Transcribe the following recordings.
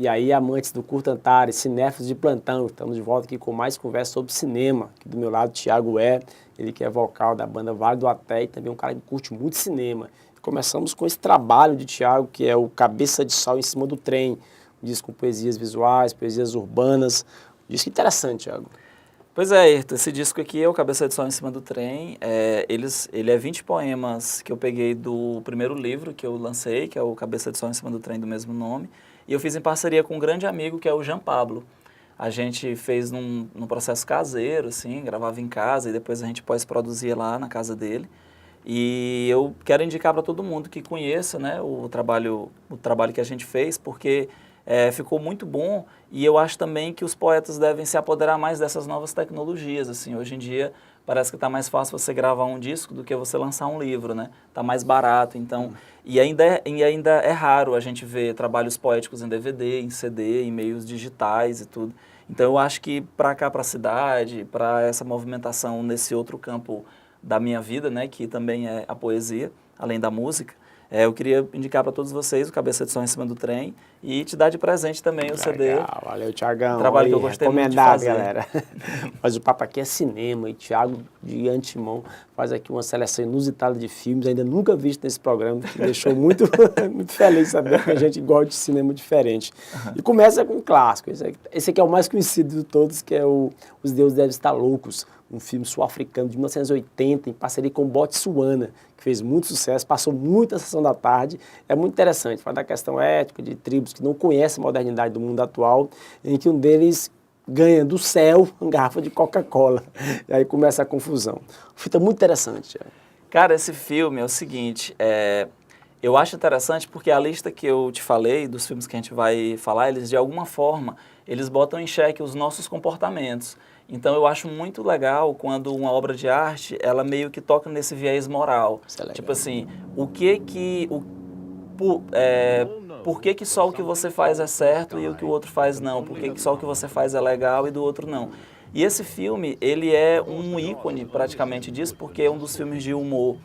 E aí, amantes do Curta Antares, cinéfilos de plantão, estamos de volta aqui com mais conversa sobre cinema. Aqui do meu lado, Thiago ele que é vocal da banda Vale do Até e também um cara que curte muito cinema. Começamos com esse trabalho de Thiago, que é o Cabeça de Sol em Cima do Trem, um disco com poesias visuais, poesias urbanas. Um disco interessante, Thiago. Pois é, Ayrton, esse disco aqui é o Cabeça de Sol em Cima do Trem. Ele é 20 poemas que eu peguei do primeiro livro que eu lancei, que é o Cabeça de Sol em Cima do Trem, do mesmo nome. E eu fiz em parceria com um grande amigo, que é o Jean Pablo. A gente fez num processo caseiro, assim, gravava em casa e depois a gente pós-produzia lá na casa dele. E eu quero indicar para todo mundo que conheça, né, o trabalho que a gente fez, porque ficou muito bom e eu acho também que os poetas devem se apoderar mais dessas novas tecnologias. Assim, hoje em dia parece que está mais fácil você gravar um disco do que você lançar um livro, né? Está mais barato, então... E ainda é raro a gente ver trabalhos poéticos em DVD, em CD, em meios digitais e tudo. Então eu acho que para cá, para a cidade, para essa movimentação nesse outro campo da minha vida, né, que também é a poesia, além da música, eu queria indicar para todos vocês o Cabeça de Som em Cima do Trem e te dar de presente também o CD. Legal, valeu, Thiagão. Um trabalho que eu gostei muito de fazer. Galera. Mas o papo aqui é cinema e Thiago, de antemão, faz aqui uma seleção inusitada de filmes, ainda nunca visto nesse programa, que me deixou muito, muito feliz saber que a gente gosta de cinema diferente. E começa com um clássico. Esse aqui é o mais conhecido de todos, que é Os Deuses Devem Estar Loucos, um filme sul-africano de 1980, em parceria com Botsuana, que fez muito sucesso, passou muita sessão da tarde. É muito interessante, fala da questão ética de tribos que não conhecem a modernidade do mundo atual, em que um deles ganha do céu uma garrafa de Coca-Cola. E aí começa a confusão. Fita muito interessante. Cara, esse filme é o seguinte, eu acho interessante porque a lista que eu te falei, dos filmes que a gente vai falar, eles de alguma forma, eles botam em xeque os nossos comportamentos. Então eu acho muito legal quando uma obra de arte, ela meio que toca nesse viés moral. Tipo assim, por que só o que você faz é certo e o que o outro faz não? Por que só o que você faz é legal e do outro não? E esse filme, ele é um ícone praticamente disso, porque é um dos filmes de humor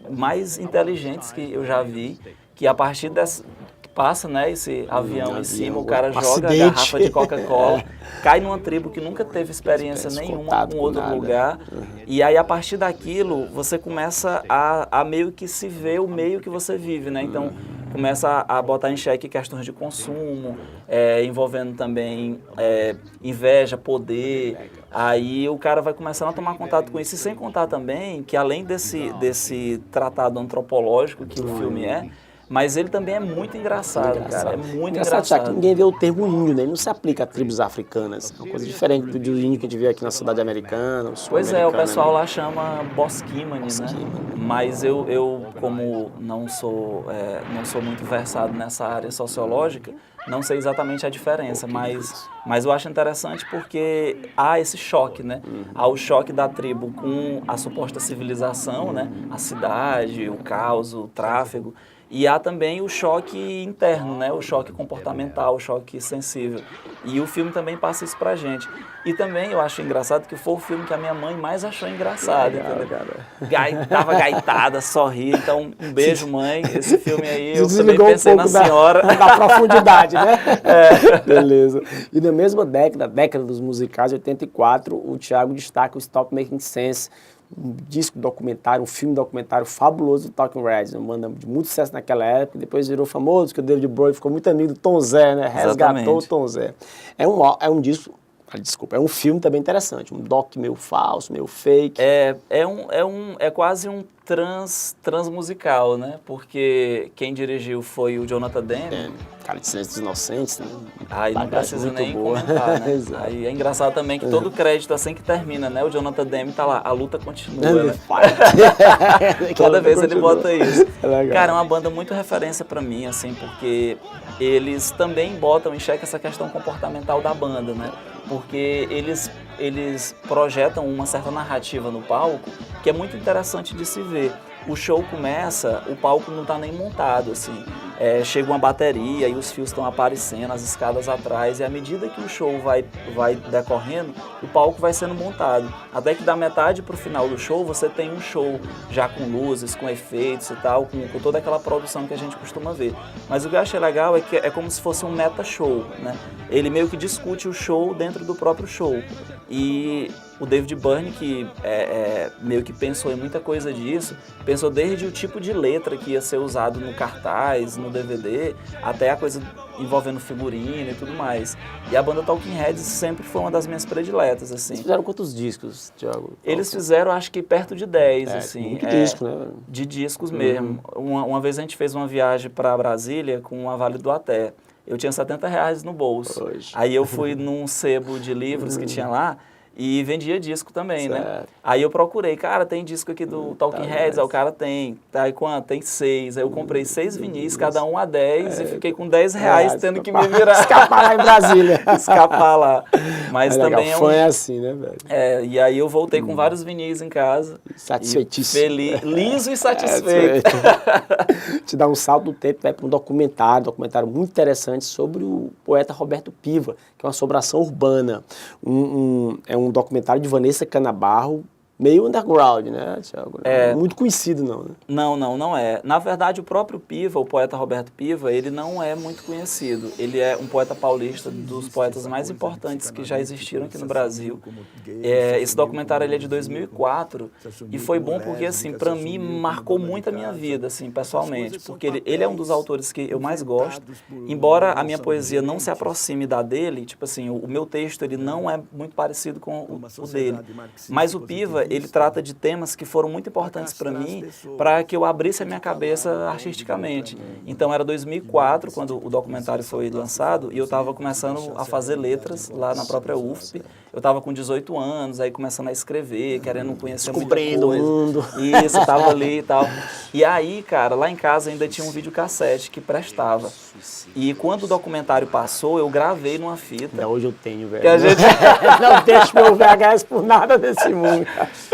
mais inteligentes que eu já vi, que a partir dessa... Passa, né, esse avião em cima, o cara joga a garrafa de Coca-Cola, cai numa tribo que nunca teve experiência nenhuma com outro lugar, e aí a partir daquilo você começa a meio que se ver o meio que você vive, né? Então começa a botar em xeque questões de consumo, envolvendo também inveja, poder, aí o cara vai começando a tomar contato com isso, e sem contar também que além desse tratado antropológico que o filme mas ele também é muito engraçado, cara. É muito engraçado. Que ninguém vê o termo índio, né? Ele não se aplica a tribos africanas. É uma coisa diferente do índio que a gente vê aqui na cidade americana, Pois é, o pessoal lá chama Bosquimani, né? Mas eu como não sou muito versado nessa área sociológica, não sei exatamente a diferença, mas eu acho interessante porque há esse choque, né? Há o choque da tribo com a suposta civilização, né? A cidade, o caos, o tráfego. E há também o choque interno, né? O choque comportamental, o choque sensível. E o filme também passa isso pra gente. E também eu acho engraçado que foi o filme que a minha mãe mais achou engraçado. Tava gaitada, sorria. Então, um beijo, mãe. Esse filme aí, eu também pensei na senhora. Da profundidade, né? Beleza. E na mesma década dos musicais, 84, o Thiago destaca o Stop Making Sense, um disco documentário, um filme documentário fabuloso do Talking Heads, uma banda de muito sucesso naquela época, depois virou famoso, que o David Bowie ficou muito amigo do Tom Zé, né? Resgatou o Tom Zé. É um disco, desculpa, é um filme também interessante, um doc meio falso, meio fake. É quase um transmusical, né? Porque quem dirigiu foi o Jonathan Demme. Cara de Silêncio dos Inocentes, né? Aí não precisa nem comentar, né? Aí é engraçado também que todo crédito assim que termina, né? O Jonathan Demme tá lá, a luta continua, né? Toda vez ele bota isso. Cara, é uma banda muito referência pra mim, assim, porque eles também botam em xeque essa questão comportamental da banda, né? Porque eles projetam uma certa narrativa no palco que é muito interessante de se ver. O show começa, o palco não está nem montado, assim. chega uma bateria e os fios estão aparecendo, as escadas atrás, e à medida que o show vai decorrendo, o palco vai sendo montado. Até que da metade para o final do show, você tem um show já com luzes, com efeitos e tal, com toda aquela produção que a gente costuma ver. Mas o que eu achei legal é que é como se fosse um meta-show, né? Ele meio que discute o show dentro do próprio show. E o David Byrne, que meio que pensou em muita coisa disso, pensou desde o tipo de letra que ia ser usado no cartaz, no DVD, até a coisa envolvendo figurino e tudo mais. E a banda Talking Heads sempre foi uma das minhas prediletas, assim. Eles fizeram quantos discos, Thiago? Eles fizeram, acho que perto de 10, assim. Muito disco, né? De discos mesmo. Uma vez a gente fez uma viagem para Brasília com a Vale do Até. Eu tinha R$70 no bolso. Poxa. Aí eu fui num sebo de livros que tinha lá e vendia disco também, né? Aí eu procurei, cara, tem disco aqui do Talking Heads? Aí o cara tem. Aí quanto? Tem 6. Aí eu comprei 6 vinis, cada um a 10 e fiquei com R$10 tendo que me virar. Escapar lá em Brasília. Escapar lá. Mas também legal. Fã é assim, né, velho? E aí eu voltei com vários vinis em casa. Satisfeitíssimo. Feliz, liso e satisfeito. Te dá um salto do tempo, vai para um documentário muito interessante sobre o poeta Roberto Piva, que é uma assombração urbana. É um documentário de Vanessa Canabarro, meio underground, né, Thiago? Muito conhecido, não, né? Não é. Na verdade, o próprio Piva, o poeta Roberto Piva, ele não é muito conhecido. Ele é um poeta paulista, dos poetas mais importantes que já existiram aqui no Brasil. Esse documentário ele é de 2004 e foi bom porque, assim, para mim, marcou muito a minha vida, assim, pessoalmente. Porque ele é um dos autores que eu mais gosto. Embora a minha poesia não se aproxime da dele, tipo assim, o meu texto ele não é muito parecido com o dele. Mas o Piva, ele trata de temas que foram muito importantes para mim, para que eu abrisse a minha cabeça artisticamente. Então era 2004, quando o documentário foi lançado, e eu estava começando a fazer letras lá na própria UFSP. Eu estava com 18 anos, aí começando a escrever, querendo conhecer muita coisa. O mundo. Isso, eu estava ali e tal. E aí, cara, lá em casa ainda tinha um videocassete que prestava. E quando o documentário passou, eu gravei numa fita. Hoje eu tenho, velho. Que a gente... Não deixo meu VHS por nada desse mundo.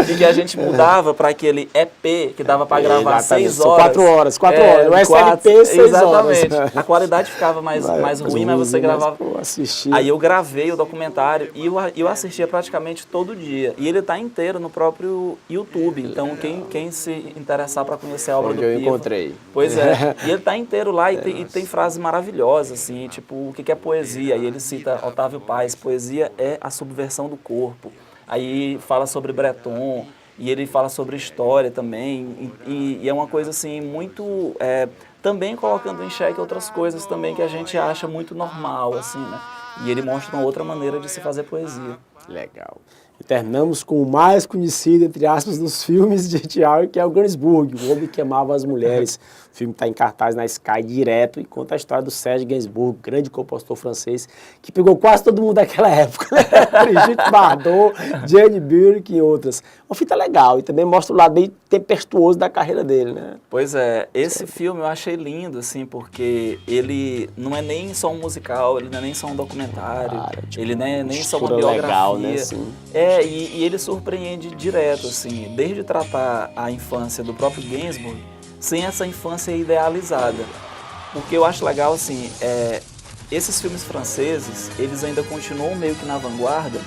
E que a gente mudava para aquele EP que dava para gravar 6 horas. 4 horas, 4 horas. O SLP, 6 horas. Exatamente. A qualidade ficava mais ruim, mas você gravava. Aí eu gravei o documentário e eu assistia praticamente todo dia. E ele está inteiro no próprio YouTube. Então, quem se interessar para conhecer a obra do Piva... eu encontrei. Pois é. E ele está inteiro lá e tem frases maravilhosas, assim, tipo, o que é poesia? E ele cita Otávio Paz, poesia é a subversão do corpo. Aí fala sobre Breton, e ele fala sobre história também, e é uma coisa assim muito, também colocando em xeque outras coisas também que a gente acha muito normal, assim, né? E ele mostra uma outra maneira de se fazer poesia. Legal. E terminamos com o mais conhecido, entre aspas, dos filmes de Thiago, que é o Gainsbourg, o homem que amava as mulheres. O filme está em cartaz na Sky direto e conta a história do Serge Gainsbourg, grande compositor francês, que pegou quase todo mundo daquela época. Brigitte Bardot, Jane Burke e outras. Uma fita legal e também mostra o lado bem tempestuoso da carreira dele, né? Pois é, esse filme eu achei lindo, assim, porque ele não é nem só um musical, ele não é nem só um documentário, ele não é nem só uma biografia. Legal, né? Sim. E ele surpreende direto, assim, desde tratar a infância do próprio Gainsbourg, sem essa infância idealizada. Porque eu acho legal, assim, esses filmes franceses, eles ainda continuam meio que na vanguarda,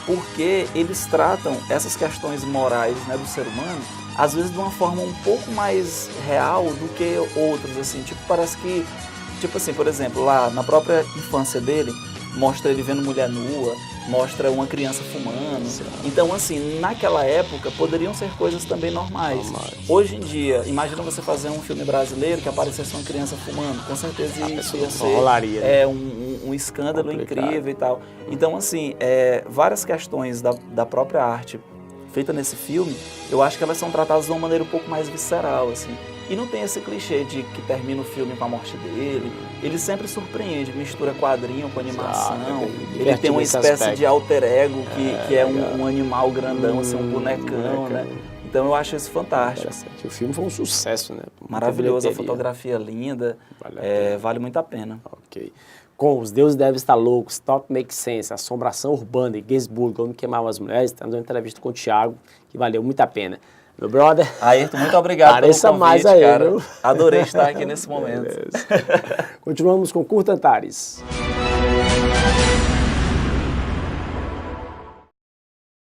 porque eles tratam essas questões morais, né, do ser humano, às vezes de uma forma um pouco mais real do que outros, assim, tipo, parece que, tipo assim, por exemplo, lá na própria infância dele, mostra ele vendo mulher nua, mostra uma criança fumando. Então, assim, naquela época, poderiam ser coisas também normais. Hoje em dia, imagina você fazer um filme brasileiro que aparecesse uma criança fumando. Com certeza isso ia ser um escândalo incrível e tal. Então, assim, várias questões da própria arte feita nesse filme, eu acho que elas são tratadas de uma maneira um pouco mais visceral, assim. E não tem esse clichê de que termina o filme com a morte dele. Ele sempre surpreende, mistura quadrinho com animação. Ele tem uma espécie de alter ego que é um animal grandão, assim, um bonecão, né? Então eu acho isso fantástico. O filme foi um sucesso, né? Maravilhoso, a fotografia linda, vale muito a pena. Ok. Com Os Deuses Devem Estar Loucos, Top Make Sense, Assombração Urbana e Gainsbourg, Homem que Amava as Mulheres, estamos numa entrevista com o Thiago, que valeu muito a pena. Meu brother. Ayrton, muito obrigado Pareça pelo convite, mais aí, cara. viu? Adorei estar aqui nesse momento. Continuamos com Curta Antares.